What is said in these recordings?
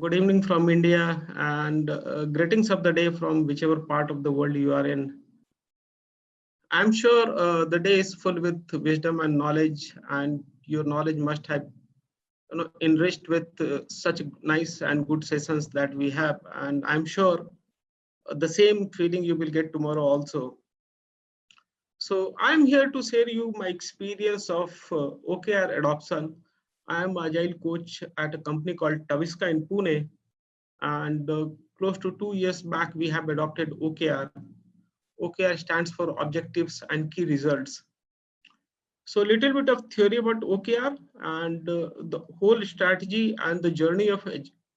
good evening from India, and greetings of the day from whichever part of the world you are in. I'm sure the day is full with wisdom and knowledge, and your knowledge must have enriched with such nice and good sessions that we have. And I'm sure the same feeling you will get tomorrow also. So I'm here to share you my experience of OKR adoption. I am Agile coach at a company called Tavisca in Pune, and close to 2 years back, we have adopted OKR. OKR stands for Objectives and Key Results. So a little bit of theory about OKR and the whole strategy and the journey of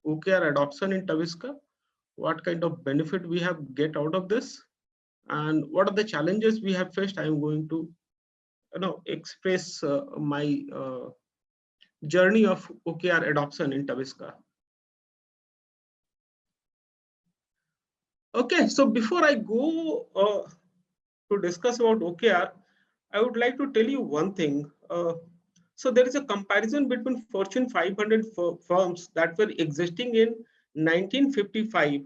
OKR adoption in Tavisca, what kind of benefit we have get out of this, and what are the challenges we have faced. I am going to express my journey of OKR adoption in Tavisca. Okay, so before I go to discuss about OKR, I would like to tell you one thing. So there is a comparison between Fortune 500 firms that were existing in 1955,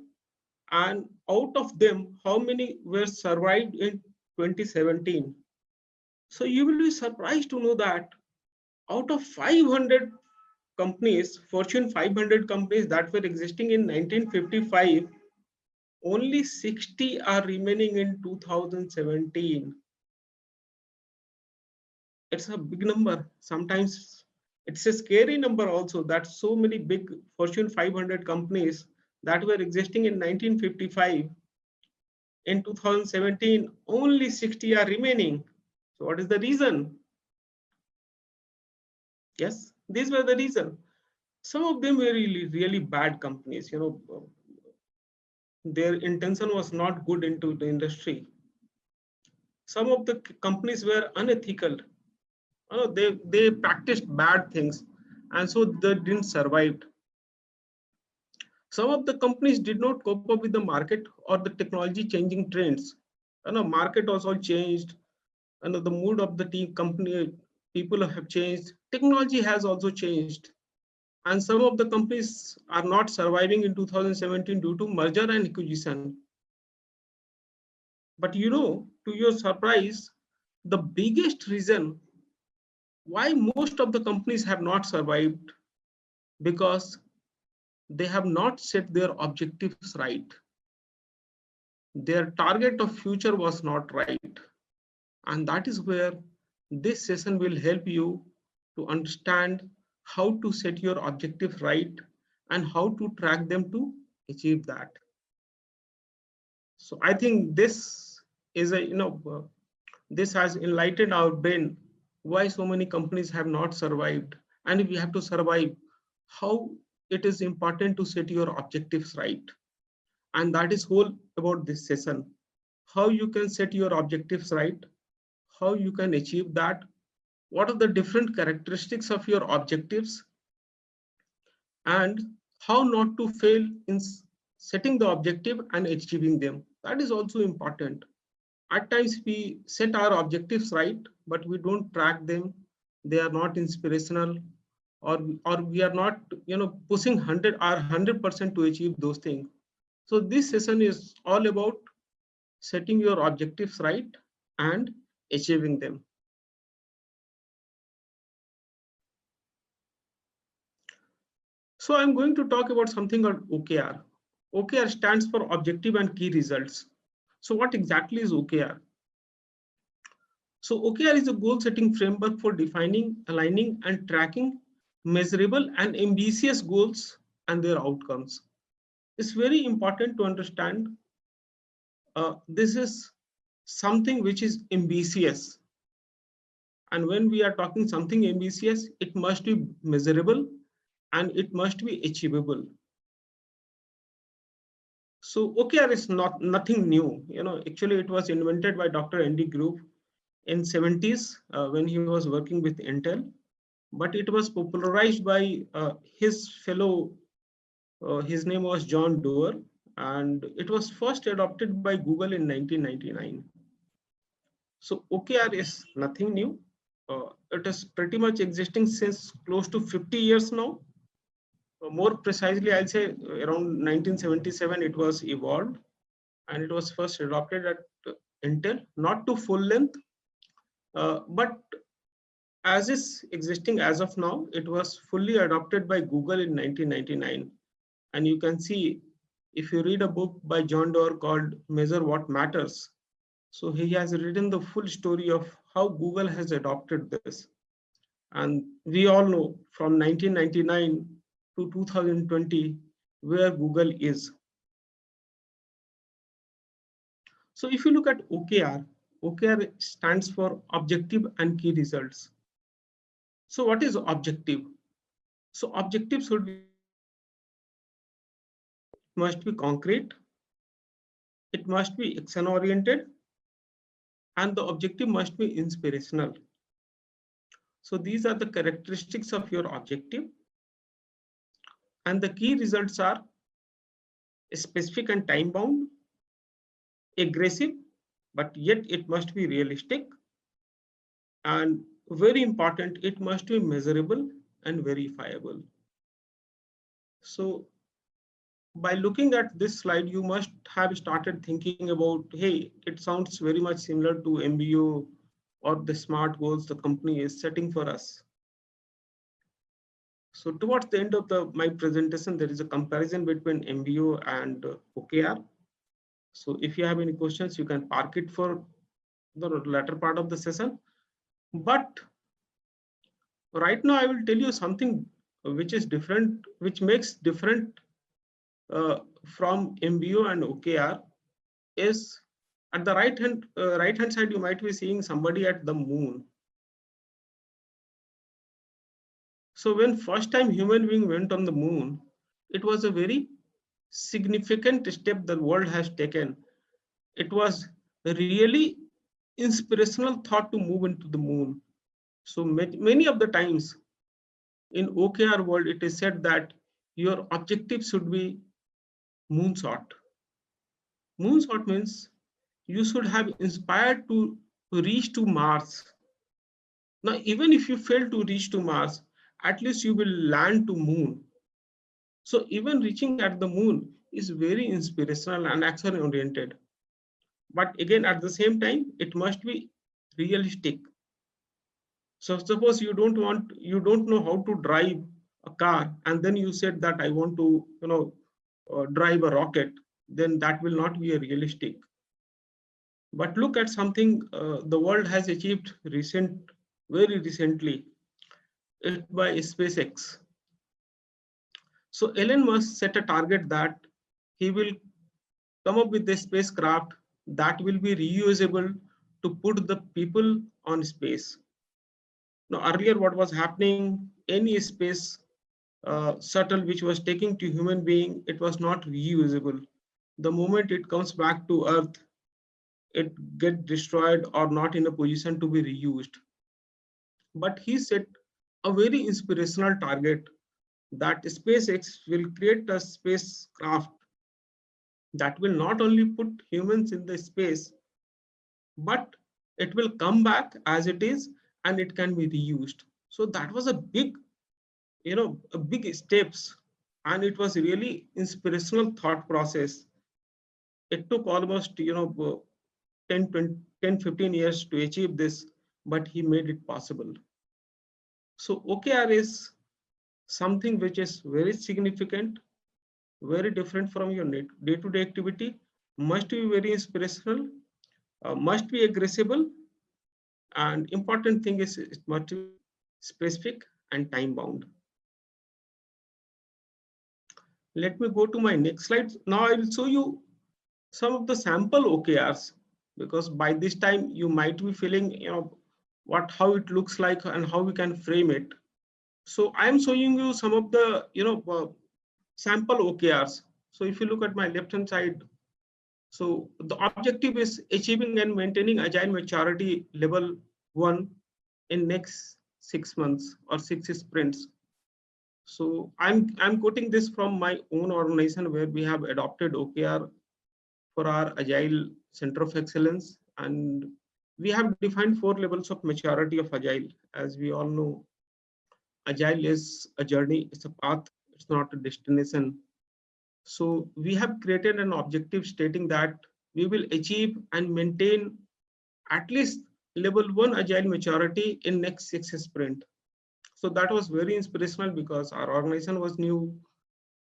and out of them, how many were survived in 2017. So you will be surprised to know that out of 500 companies, Fortune 500 companies that were existing in 1955, only 60 are remaining in 2017. It's a big number. Sometimes it's a scary number also, that so many big Fortune 500 companies that were existing in 1955, in 2017, only 60 are remaining. So what is the reason? Yes, these were the reason. Some of them were really bad companies. Their intention was not good into the industry. Some of the companies were unethical. They practiced bad things, and so they didn't survive. Some of the companies did not cope up with the market or the technology changing trends. Market also changed, and the mood of the team company people have changed. Technology has also changed, and some of the companies are not surviving in 2017 due to merger and acquisition. But to your surprise, the biggest reason why most of the companies have not survived, because they have not set their objectives right. Their target of future was not right. And that is where this session will help you to understand how to set your objectives right and how to track them to achieve that. So I think this is this has enlightened our brain why so many companies have not survived. And if we have to survive, how it is important to set your objectives right. And that is whole about this session. How you can set your objectives right, how you can achieve that, what are the different characteristics of your objectives, and how not to fail in setting the objective and achieving them. That is also important. At times we set our objectives right, but we don't track them. They are not inspirational, or we are not pushing 100% to achieve those things. So this session is all about setting your objectives right and achieving them. So I'm going to talk about something called OKR. OKR stands for Objective and Key Results. So what exactly is OKR? So OKR is a goal-setting framework for defining, aligning, and tracking measurable and ambitious goals and their outcomes. It's very important to understand this is something which is ambitious. And when we are talking something ambitious, it must be measurable and it must be achievable. So OKR is nothing new. Actually it was invented by Dr. Andy Grove in 70s when he was working with Intel, but it was popularized by his fellow, his name was John Doerr, and it was first adopted by Google in 1999. So OKR is nothing new. It is pretty much existing since close to 50 years now. more precisely, I'll say around 1977, it was evolved and it was first adopted at Intel, not to full length, but as is existing as of now, it was fully adopted by Google in 1999. And you can see, if you read a book by John Doerr called Measure What Matters, so he has written the full story of how Google has adopted this. And we all know from 1999 to 2020 where Google is. So if you look at OKR, OKR stands for Objective and Key Results. So what is objective? So objective should be, must be concrete, it must be action oriented, and the objective must be inspirational. So these are the characteristics of your objective. And the key results are specific and time bound, aggressive, but yet it must be realistic, and very important, it must be measurable and verifiable. So by looking at this slide, you must have started thinking about, hey, it sounds very much similar to MBO or the SMART goals the company is setting for us. So towards the end of my presentation, there is a comparison between MBO and OKR. So if you have any questions, you can park it for the latter part of the session. But right now, I will tell you something which is different, which makes different from MBO and OKR. Is at the right hand side, you might be seeing somebody at the moon. So when first time human being went on the moon, it was a very significant step the world has taken. It was a really inspirational thought to move into the moon. So many of the times in OKR world, it is said that your objective should be moonshot. Moonshot means you should have inspired to reach to Mars. Now, even if you fail to reach to Mars, at least you will land to moon. So even reaching at the moon is very inspirational and action oriented. But again, at the same time, it must be realistic. So suppose you don't know how to drive a car, and then you said that I want to, drive a rocket, then that will not be a realistic. But look at something the world has achieved very recently, it by SpaceX. So Elon Musk set a target that he will come up with a spacecraft that will be reusable to put the people on space. Now, earlier what was happening, any space shuttle which was taking to human being, it was not reusable. The moment it comes back to Earth, it get destroyed or not in a position to be reused. But he set a very inspirational target that SpaceX will create a spacecraft that will not only put humans in the space, but it will come back as it is and it can be reused. So that was a big, a big steps, and it was really inspirational thought process. It took almost, 10, 15 years to achieve this, but he made it possible. So OKR is something which is very significant, very different from your day-to-day activity, must be very inspirational, must be aggressive, and important thing is it must be specific and time bound. Let me go to my next slide. Now I will show you some of the sample OKRs, because by this time you might be feeling, how it looks like and how we can frame it. So I am showing you some of the, sample OKRs. So if you look at my left hand side, so the objective is achieving and maintaining agile maturity level 1 in next 6 months or 6 sprints. So I'm quoting this from my own organization where we have adopted OKR for our Agile Center of Excellence, and we have defined 4 levels of maturity of Agile. As we all know, Agile is a journey, it's a path, it's not a destination. So we have created an objective stating that we will achieve and maintain at least level 1 agile maturity in next 6 sprint. So that was very inspirational because our organization was new.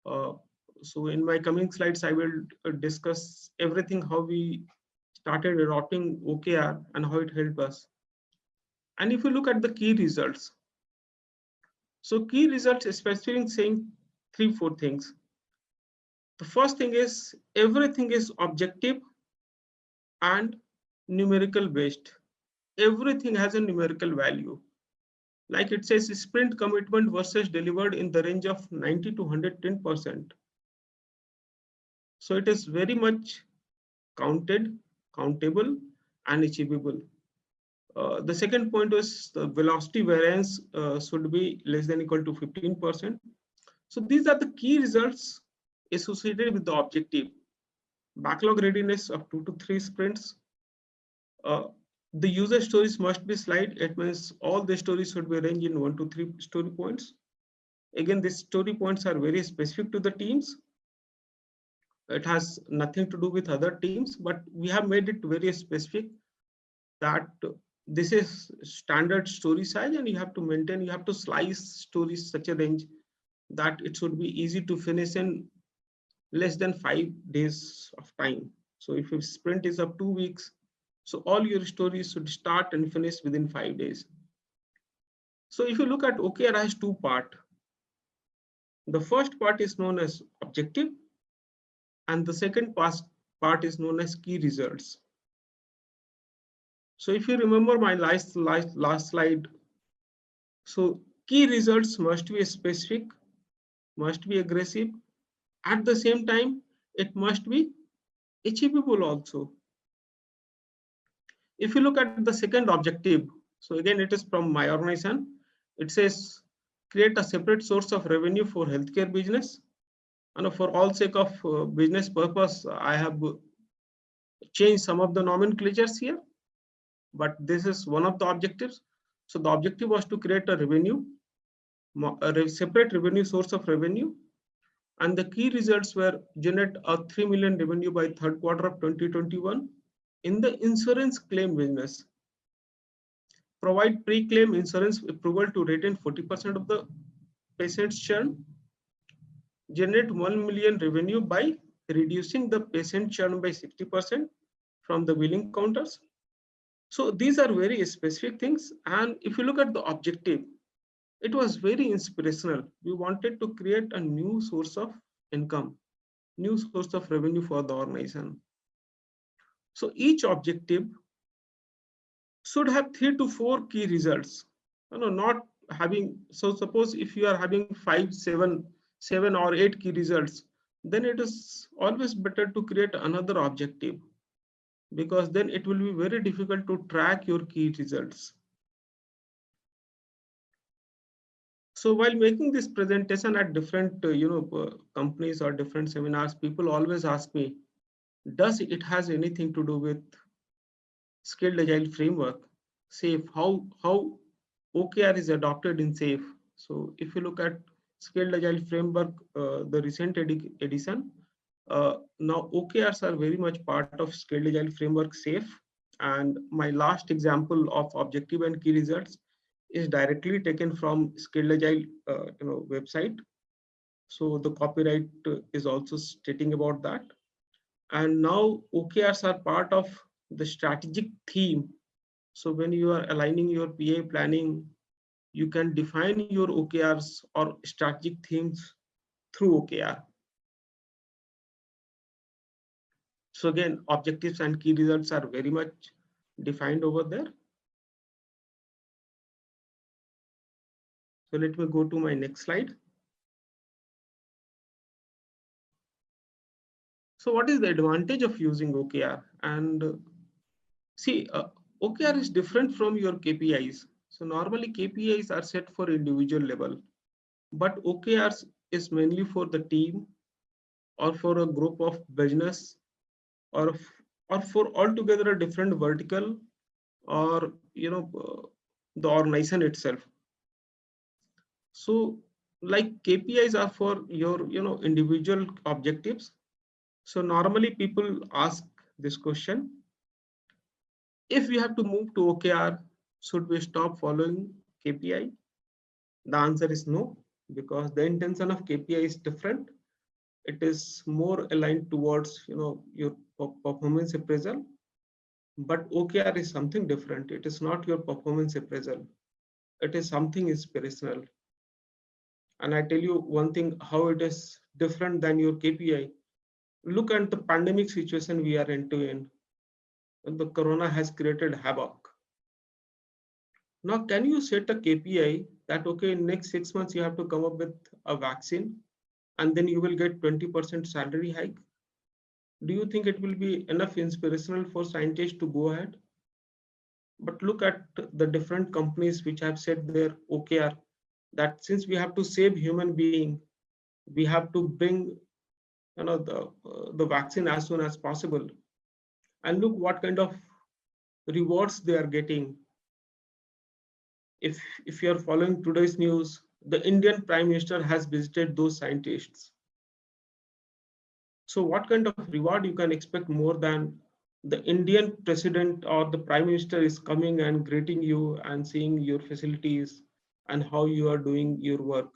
uh, so in my coming slides I will discuss everything, how we started adopting OKR and how it helped us. And if you look at the key results, so key results especially saying 3-4 things. The first thing is everything is objective and numerical based. Everything has a numerical value. Like it says sprint commitment versus delivered in the range of 90 to 110%. So it is very much counted, countable, and achievable. The second point was the velocity variance should be less than equal to 15%. So these are the key results associated with the objective. Backlog readiness of 2 to 3 sprints. Uh, the user stories must be slide. It means all the stories should be arranged in 1 to 3 story points. Again, these story points are very specific to the teams. It has nothing to do with other teams, but we have made it very specific that this is standard story size and you have to maintain, you have to slice stories such a range that it should be easy to finish in less than 5 days of time. So if your sprint is of 2 weeks, so all your stories should start and finish within 5 days. So if you look at OKR has two parts. The first part is known as objective and the second part is known as key results. So if you remember my last slide, so key results must be specific, must be aggressive. At the same time, it must be achievable also. If you look at the second objective, so again, it is from my organization. It says create a separate source of revenue for healthcare business. And for all sake of business purpose, I have changed some of the nomenclatures here, but this is one of the objectives. So the objective was to create a revenue, a separate revenue source of revenue. And the key results were generate a 3 million revenue by third quarter of 2021 in the insurance claim business. Provide pre-claim insurance approval to retain 40% of the patient's churn. Generate 1 million revenue by reducing the patient churn by 60% from the billing counters. So these are very specific things. And if you look at the objective, it was very inspirational. We wanted to create a new source of income, new source of revenue for the organization. So each objective should have 3 to 4 key results. Not having, so suppose if you are having 5, 7 or 8 key results, then it is always better to create another objective, because then it will be very difficult to track your key results. So while making this presentation at different companies or different seminars, people always ask me, does it has anything to do with skilled agile framework, SAFe, how OKR is adopted in SAFe? So if you look at skilled agile framework, the recent edition, now OKRs are very much part of skilled agile framework SAFe. And my last example of objective and key results is directly taken from skilled agile website. So the copyright is also stating about that. And now OKRs are part of the strategic theme. So when you are aligning your PA planning, you can define your OKRs or strategic themes through OKR. So again, objectives and key results are very much defined over there. So let me go to my next slide. So what is the advantage of using OKR? And see, OKR is different from your KPIs. So normally KPIs are set for individual level, but OKRs is mainly for the team or for a group of business or for altogether a different vertical or the organization itself. So like KPIs are for your individual objectives. So normally people ask this question: if we have to move to OKR, should we stop following KPI? The answer is no, because the intention of KPI is different. It is more aligned towards your performance appraisal. But OKR is something different. It is not your performance appraisal. It is something inspirational. And I tell you one thing, how it is different than your KPI. Look at the pandemic situation we are into in. The corona has created havoc. Now, can you set a KPI that, okay, in next 6 months, you have to come up with a vaccine and then you will get 20% salary hike? Do you think it will be enough inspirational for scientists to go ahead? But look at the different companies which have set their OKR that since we have to save human being, we have to bring the vaccine as soon as possible. And look what kind of rewards they are getting. If you are following today's news, the Indian Prime Minister has visited those scientists. So what kind of reward you can expect more than the Indian president or the prime minister is coming and greeting you and seeing your facilities and how you are doing your work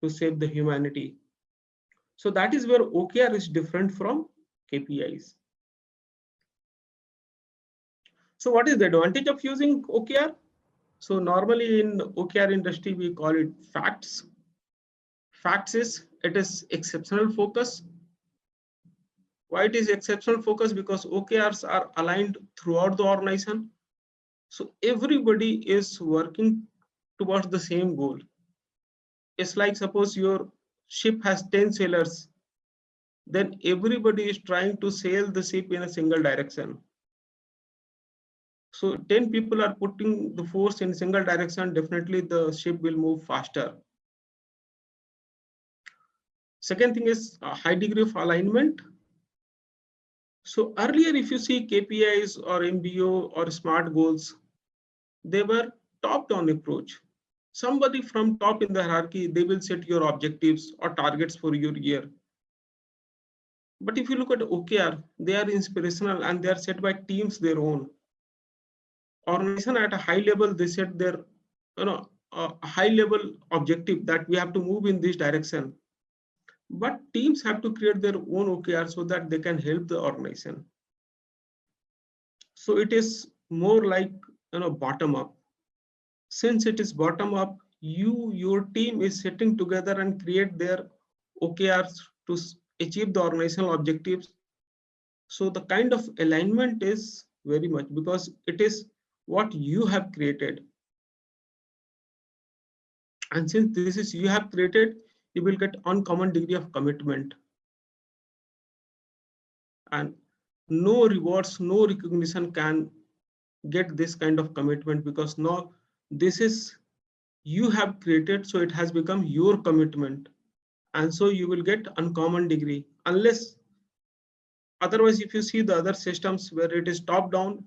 to save the humanity. So that is where OKR is different from KPIs. So what is the advantage of using OKR? So normally in OKR industry, we call it facts. Facts is it is exceptional focus. Why it is exceptional focus? Because OKRs are aligned throughout the organization. So everybody is working towards the same goal. It's like suppose your ship has 10 sailors, then everybody is trying to sail the ship in a single direction. So 10 people are putting the force in single direction, definitely the ship will move faster. Second thing is a high degree of alignment. So earlier, if you see KPIs or MBO or SMART goals, they were top-down approach. Somebody from top in the hierarchy, they will set your objectives or targets for your year. But if you look at OKR, they are inspirational and they are set by teams their own. Organization at a high level, they set their a high level objective that we have to move in this direction. But teams have to create their own OKR so that they can help the organization. So it is more like bottom up. Since it is bottom up, your team is sitting together and create their OKRs to achieve the organizational objectives. So the kind of alignment is very much because it is what you have created. And since this is you have created, you will get uncommon degree of commitment. And no rewards, no recognition can get this kind of commitment because now this is you have created, so it has become your commitment. And so you will get uncommon degree unless otherwise if you see the other systems where it is top down,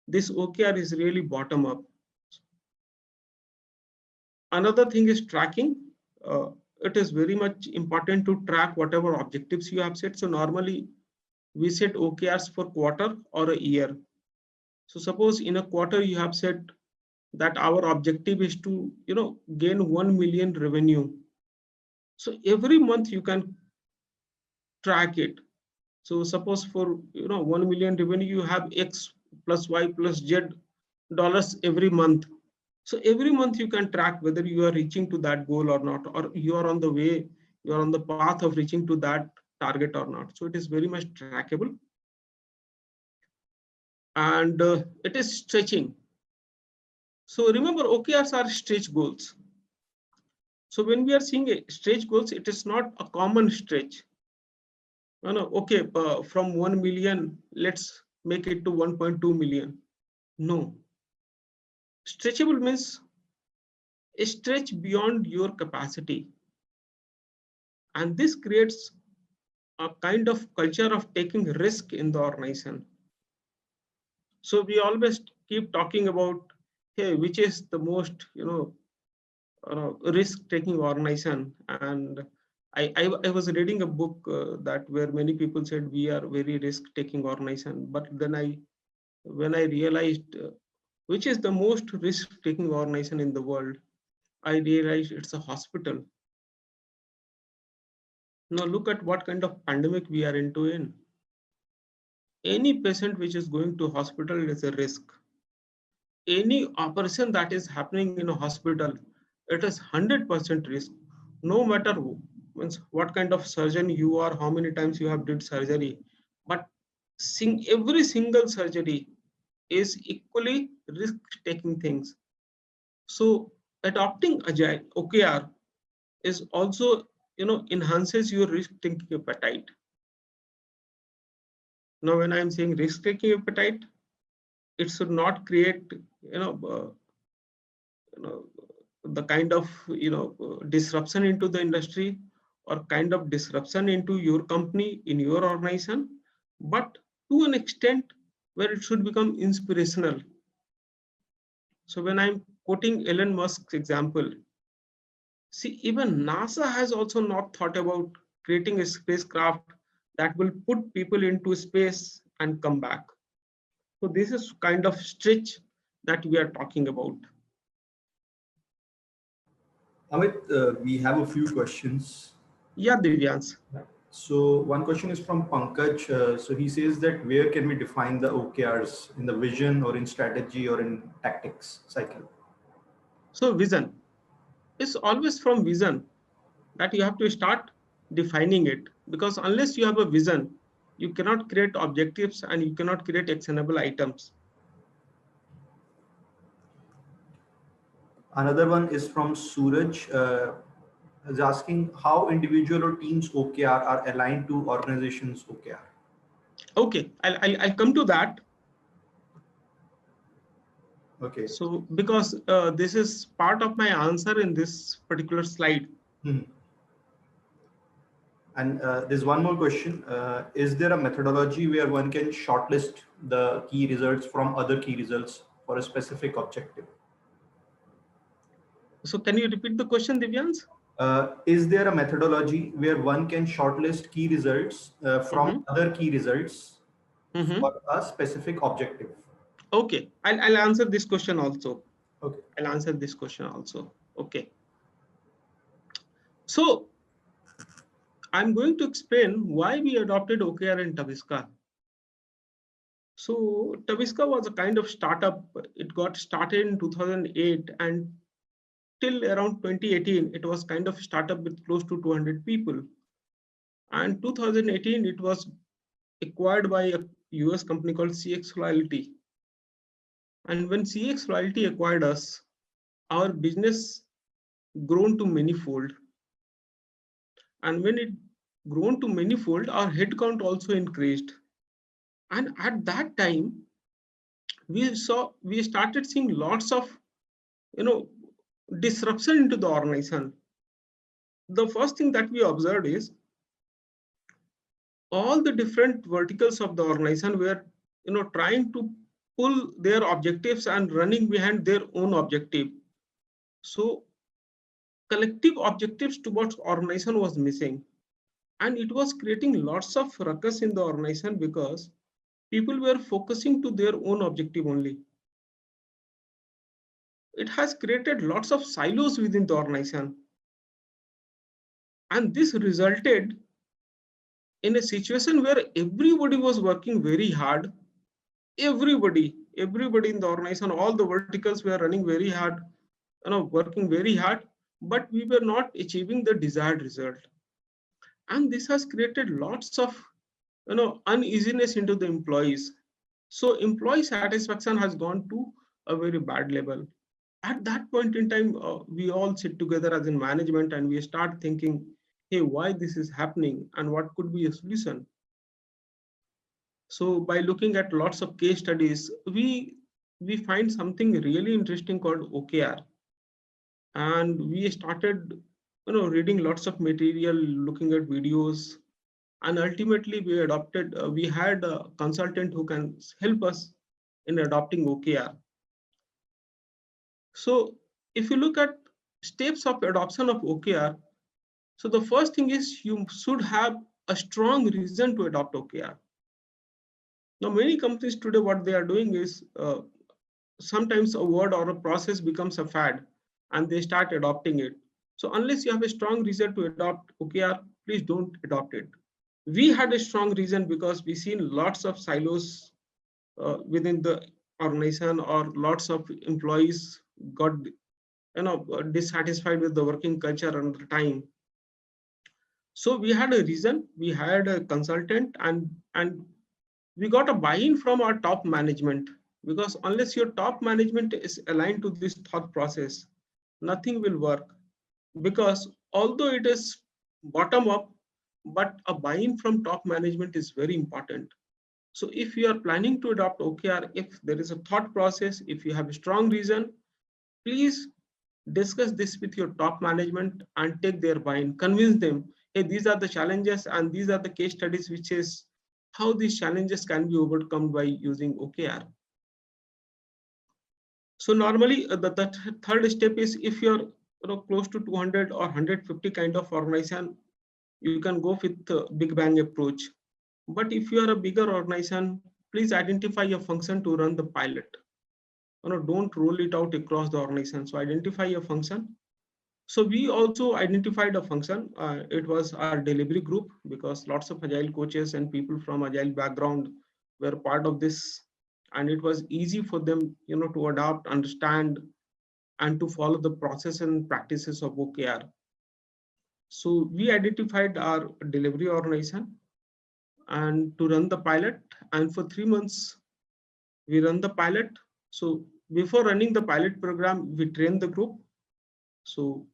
this OKR is really bottom up. Another thing is tracking. It is very much important to track whatever objectives you have set. So normally we set OKRs for quarter or a year. So suppose in a quarter you have said that our objective is to gain 1 million revenue. So every month you can track it. So suppose for 1 million revenue you have X plus Y plus Z dollars every month. So every month you can track whether you are reaching to that goal or not, or you are on the way, you are on the path of reaching to that target or not. So it is very much trackable. And it is stretching. So remember, OKRs are stretch goals. So when we are seeing a stretch goals, it is not a common stretch. Okay, from 1 million, let's make it to 1.2 million. No. Stretchable means a stretch beyond your capacity. And this creates a kind of culture of taking risk in the organization. So we always keep talking about, hey, which is the most, risk-taking organization. And I was reading a book that where many people said we are very risk-taking organization. But then when I realized which is the most risk-taking organization in the world, I realized it's a hospital. Now look at what kind of pandemic we are into in. Any patient which is going to hospital is a risk. Any operation that is happening in a hospital, it is 100% risk. No matter means what kind of surgeon you are, how many times you have did surgery, but every single surgery is equally risk-taking things. So adopting agile OKR is also enhances your risk-taking appetite. Now, when I'm saying risk-taking appetite, it should not create the kind of disruption into the industry or kind of disruption into your company in your organization, but to an extent where it should become inspirational. So when I'm quoting Elon Musk's example, see, even NASA has also not thought about creating a spacecraft that will put people into space and come back. So this is kind of stretch that we are talking about. Amit, we have a few questions. Yeah, Divyans. So one question is from Pankaj. So he says that where can we define the OKRs, in the vision or in strategy or in tactics cycle? So vision is always from vision that you have to start defining it, because unless you have a vision, you cannot create objectives and you cannot create actionable items. Another one is from Suraj. Is asking how individual or teams OKR are aligned to organizations OKR. Okay, I'll come to that. Okay. So because this is part of my answer in this particular slide. And there's one more question. Is there a methodology where one can shortlist the key results from other key results for a specific objective? So can you repeat the question, Divyans? Is there a methodology where one can shortlist key results from other key results for a specific objective? Okay, I'll answer this question also. Okay. I'll answer this question also. Okay. So I'm going to explain why we adopted OKR and Tavisca. So Tavisca was a kind of startup. It got started in 2008 and till around 2018, it was kind of startup with close to 200 people. And 2018, it was acquired by a US company called CX Loyalty. And when CX Loyalty acquired us, our business grown to manifold. And when it grown to manifold, our headcount also increased. And at that time, we started seeing lots of disruption into the organization. The first thing that we observed is all the different verticals of the organization were trying to pull their objectives and running behind their own objective. So collective objectives towards organization was missing, and it was creating lots of ruckus in the organization because people were focusing to their own objective only. It has created lots of silos within the organization, and this resulted in a situation where everybody was working very hard. Everybody in the organization, all the verticals were running very hard, working very hard, but we were not achieving the desired result. And this has created lots of uneasiness into the employees. So employee satisfaction has gone to a very bad level. At that point in time, we all sit together as in management and we start thinking, hey, why this is happening and what could be a solution? So by looking at lots of case studies, we find something really interesting called OKR. And we started reading lots of material, looking at videos, and ultimately we adopted, we had a consultant who can help us in adopting OKR. So if you look at steps of adoption of OKR. So the first thing is you should have a strong reason to adopt OKR. Now, many companies today, what they are doing is sometimes a word or a process becomes a fad and they start adopting it. So unless you have a strong reason to adopt OKR, please don't adopt it. We had a strong reason because we seen lots of silos within the organization, or lots of employees got dissatisfied with the working culture and the time. So we had a reason, we hired a consultant, and we got a buy-in from our top management, because unless your top management is aligned to this thought process, nothing will work. Because although it is bottom up, but a buy-in from top management is very important. So if you are planning to adopt OKR, if there is a thought process, if you have a strong reason, please discuss this with your top management and take their buy-in. Convince them, hey, these are the challenges and these are the case studies, which is how these challenges can be overcome by using OKR. So normally the third step is, if you're close to 200 or 150 kind of organization, you can go with the big bang approach. But if you are a bigger organization, please identify a function to run the pilot. Don't roll it out across the organization. So identify a function. So we also identified a function. It was our delivery group, because lots of agile coaches and people from agile background were part of this, and it was easy for them, to adopt, understand, and to follow the process and practices of OKR. So we identified our delivery organization and to run the pilot, and for 3 months we run the pilot. So before running the pilot program, we train the group. So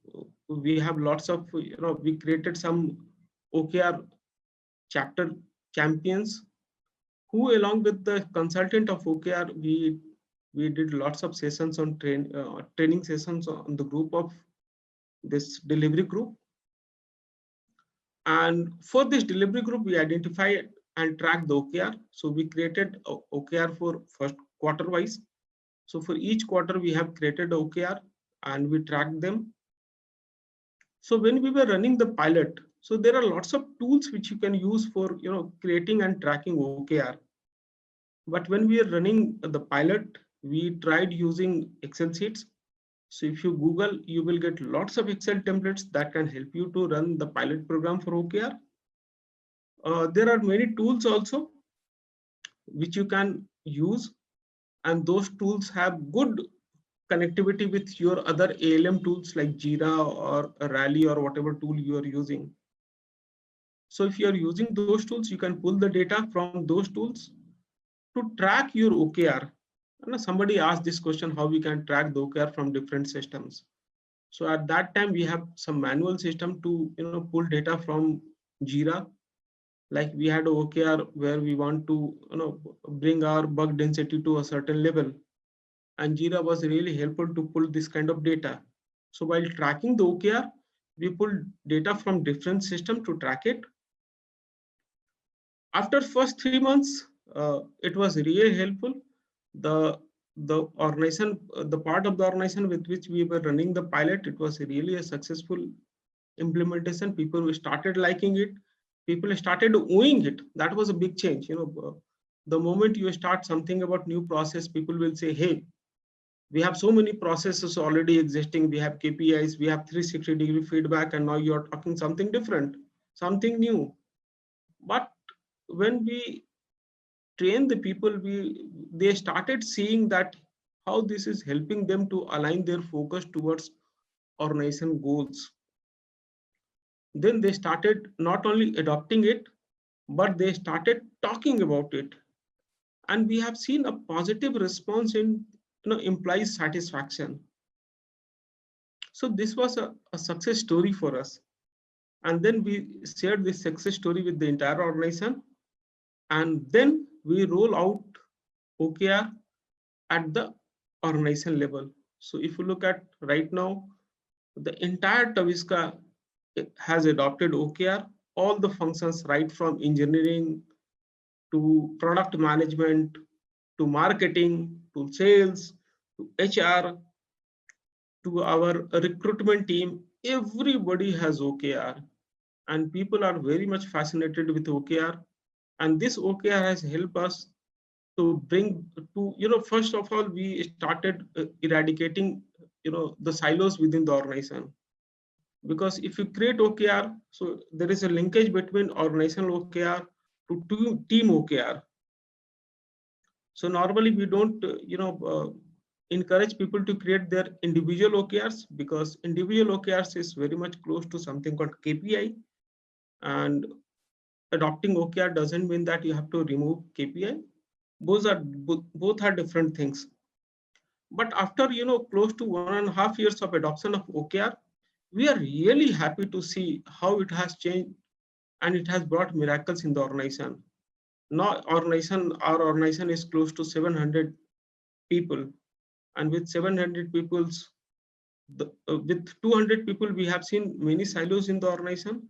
we have lots of, we created some OKR chapter champions, who along with the consultant of OKR, we did lots of sessions on training sessions on the group of this delivery group. And for this delivery group, we identify and track the OKR. So we created OKR for first quarter wise. So for each quarter, we have created OKR and we track them. So when we were running the pilot, so there are lots of tools which you can use for creating and tracking OKR. But when we are running the pilot, we tried using Excel sheets. So if you Google, you will get lots of Excel templates that can help you to run the pilot program for OKR. There are many tools also which you can use, and those tools have good connectivity with your other ALM tools like Jira or Rally or whatever tool you are using. So if you are using those tools, you can pull the data from those tools to track your OKR. Somebody asked this question, how we can track the OKR from different systems. So at that time, we have some manual system to pull data from Jira. Like we had OKR where we want to bring our bug density to a certain level, and Jira was really helpful to pull this kind of data. So while tracking the OKR, we pulled data from different systems to track it. After first 3 months, it was really helpful. The organization, the part of the organization with which we were running the pilot, it was really a successful implementation. People started liking it. People started owning it. That was a big change. The moment you start something about new process, people will say, hey, we have so many processes already existing. We have KPIs, we have 360-degree feedback, and now you're talking something different, something new. But when we train the people, they started seeing that how this is helping them to align their focus towards organization goals. Then they started not only adopting it, but they started talking about it. And we have seen a positive response in employee satisfaction. So this was a success story for us. And then we shared this success story with the entire organization. And then we roll out OKR at the organization level. So if you look at right now, the entire Tavisca has adopted OKR, all the functions, right from engineering to product management, to marketing, to sales, to HR. to our recruitment team, everybody has OKR, and people are very much fascinated with OKR. And this OKR has helped us to bring to, first of all, we started eradicating, the silos within the organization. Because if you create OKR, so there is a linkage between organizational OKR to team OKR. So normally we don't, encourage people to create their individual OKRs, because individual OKRs is very much close to something called KPI, and adopting OKR doesn't mean that you have to remove KPI. Both are different things. But after close to 1.5 years of adoption of OKR, we are really happy to see how it has changed, and it has brought miracles in the organization. Now our organization is close to 700 people, and with 700 people's with 200 people, we have seen many silos in the organization.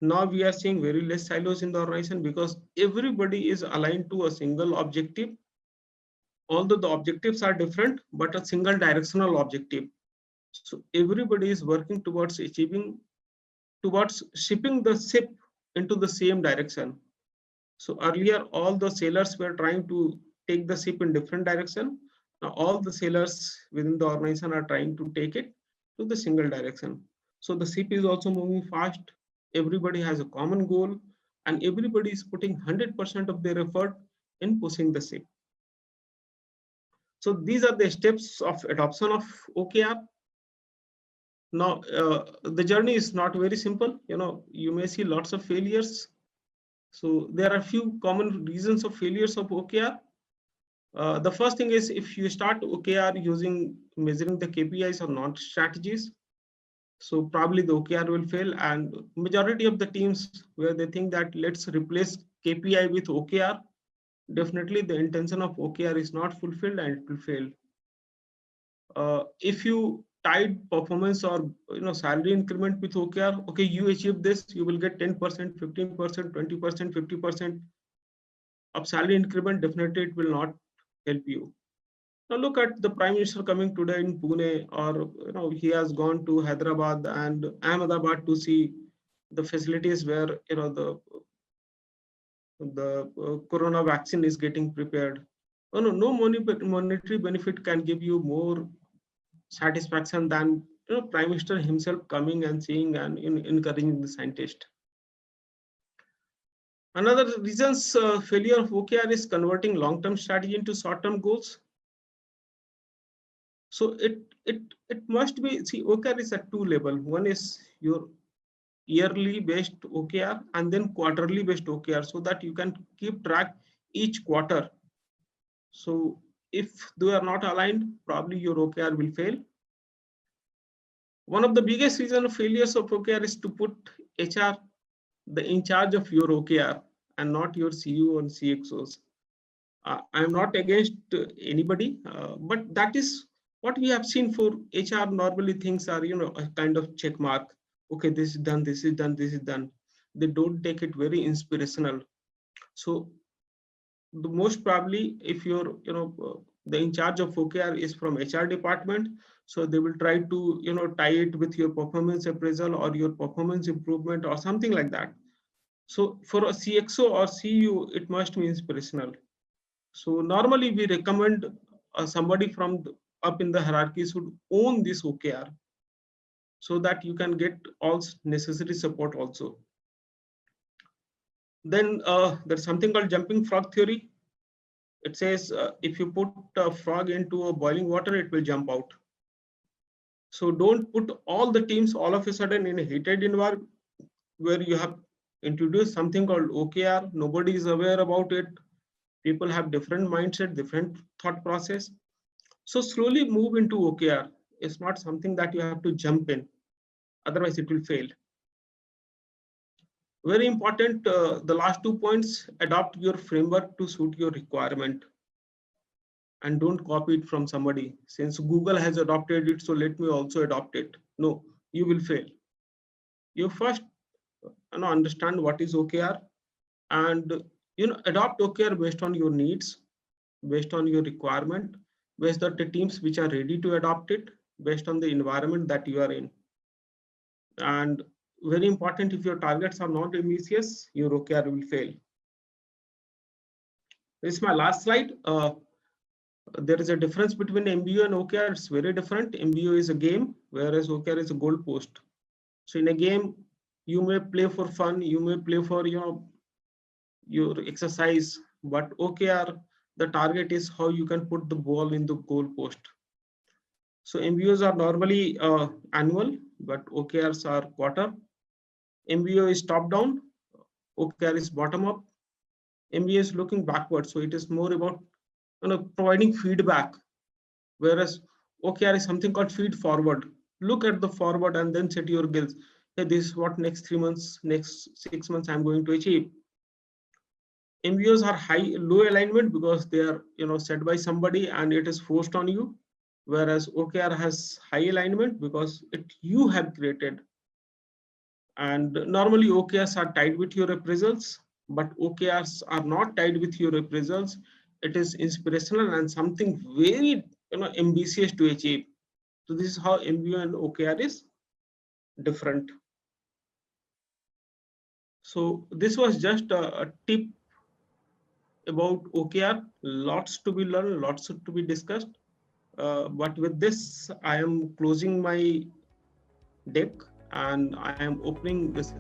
Now we are seeing very less silos in the organization, because everybody is aligned to a single objective, although the objectives are different, but a single directional objective. So everybody is working towards shipping the ship into the same direction. So earlier, all the sailors were trying to take the ship in different direction. Now all the sailors within the organization are trying to take it to the single direction. So the ship is also moving fast. Everybody has a common goal, and everybody is putting 100% of their effort in pushing the ship. So these are the steps of adoption of OKR. Now, the journey is not very simple. You may see lots of failures. So there are a few common reasons of failures of OKR. The first thing is, if you start OKR using measuring the KPIs or not strategies, so probably the OKR will fail. And majority of the teams where they think that let's replace KPI with OKR, definitely the intention of OKR is not fulfilled and it will fail. If you tied performance or salary increment with OKR, okay, you achieve this, you will get 10%, 15%, 20%, 50% of salary increment. Definitely it will not help you. Now look at the Prime Minister coming today in Pune, or he has gone to Hyderabad and Ahmedabad to see the facilities where the corona vaccine is getting prepared. Oh, no monetary benefit can give you more satisfaction than Prime Minister himself coming and seeing and encouraging the scientist. Another reasons failure of OKR is converting long-term strategy into short-term goals. So it must be, see, OKR is at two level. One is your yearly based OKR, and then quarterly based OKR, so that you can keep track each quarter. So if they are not aligned, probably your OKR will fail. One of the biggest reasons of failures of OKR is to put HR in charge of your OKR and not your CEO and CXOs. I'm not against anybody, but that is what we have seen for HR. Normally things are, a kind of check mark. Okay, this is done, this is done, this is done. They don't take it very inspirational. So the most probably, if you're, the in charge of OKR is from HR department, so they will try to, tie it with your performance appraisal or your performance improvement or something like that. So for a CXO or CEO, it must be inspirational. So normally we recommend somebody from up in the hierarchy should own this OKR, so that you can get all necessary support also. Then there's something called jumping frog theory. It says if you put a frog into a boiling water, it will jump out. So don't put all the teams all of a sudden in a heated environment where you have introduced something called OKR. Nobody is aware about it. People have different mindset, different thought process. So slowly move into OKR. It's not something that you have to jump in, otherwise it will fail. Very important, the last 2 points: adopt your framework to suit your requirement, and don't copy it from somebody. Since Google has adopted it, so let me also adopt it. No, you will fail. You first understand what is OKR, and adopt OKR based on your needs, based on your requirement, based on the teams which are ready to adopt it. based on the environment that you are in. And very important, if your targets are not ambitious, your OKR will fail. This is my last slide. There is a difference between MBO and OKR. It's very different. MBO is a game, whereas OKR is a goalpost. So in a game, you may play for fun, you may play for your exercise, but OKR, the target is how you can put the ball in the goalpost. So MBOs are normally annual, but OKRs are quarter. MBO is top down, OKR is bottom up. MBO is looking backward, so it is more about providing feedback, whereas OKR is something called feed forward. Look at the forward and then set your goals. Hey, this is what next 3 months, next 6 months I'm going to achieve. MBOs are low alignment because they are set by somebody and it is forced on you, whereas OKR has high alignment because you have created. And normally OKRs are tied with your appraisals, but OKRs are not tied with your appraisals. It is inspirational and something very ambitious to achieve. So this is how MBO and OKR is different. So this was just a tip about OKR. Lots to be learned, lots to be discussed. But with this, I am closing my deck and I am opening this.